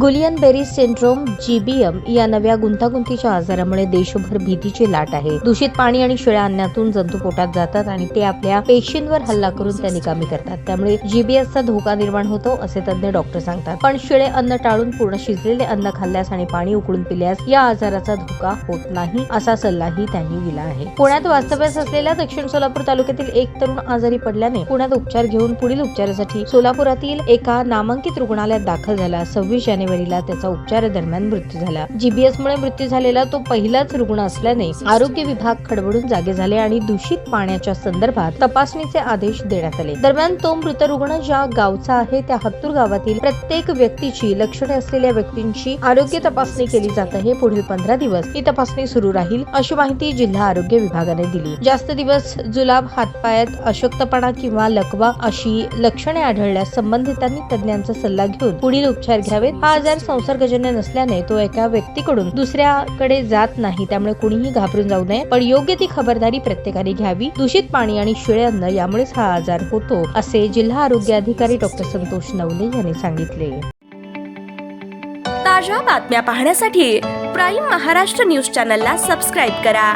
गुलियन berry syndrome GBM या नव्या गुंतागुंतीच्या आजारामुळे देशभर भीतीची लाट आहे। दूषित पाणी आणि शिळ्या अन्नातून जंतू पोटात जातात आणि ते आपल्या पेशींवर हल्ला करून त्या निकामी करतात। त्यामुळे GBSचा धोका निर्माण होतो असे तज्ञ डॉक्टर सांगतात। पण शिळे अन्न टाळून पूर्ण शिजलेले अन्न खाल्ल्यास आणि पाणी उकळून पिल्यास या आजाराचा धोका होत नाही असा सल्लाही त्यांनी दिला आहे। पुण्यात वास्तव्यास असलेल्या दक्षिण सोलापूर तालुक्यातील एक तरुण आजारी पडल्याने पुण्यात उपचार घेऊन पुढील उपचारासाठी सोलापुरातील एका नामांकित रुग्णालयात दाखल झाला। 26 जानेवारीला त्याचा उपचारादरम्यान मृत्यू झाला। GBS मुळे मृत्यू झालेला तो पहिलाच रुग्ण असल्याने आरोग्य विभाग खडबडून जागे झाले आणि दूषित पाण्याच्या संदर्भात तपासणीचे आदेश देण्यात आले। दरम्यान तो मृत रुग्ण ज्या गावचा आहे त्या हत्तूर गावातील प्रत्येक व्यक्तीची लक्षणे असलेल्या व्यक्तींची आरोग्य तपासणी केली जात आहे। पुढील 15 दिवस ही तपासणी सुरू राहील अशी माहिती जिल्हा आरोग्य विभागाने दिली। जास्त दिवस जुलाब, हातपायात अशक्तपणा किंवा लकवा अशी लक्षणे आढळल्यास संबंधितांनी तज्ञांचा सल्ला घेऊन पुढील उपचार घ्यावेत। हा आजार संसर्गजन्य नसल्याने तो एका व्यक्तीकडून दुसऱ्याकडे जात नाही, त्यामुळे कुणीही घाबरून जाऊ नये, पण योग्य ती खबरदारी प्रत्येकाने घ्यावी। दूषित पाणी आणि शिळे अन्न यामुळेच हा आजार होतो असे जिल्हा आरोग्य अधिकारी डॉक्टर संतोष नवले यांनी सांगितले। ताज्या बातम्या पाहण्यासाठी प्राईम महाराष्ट्र न्यूज चॅनलला सबस्क्राईब करा।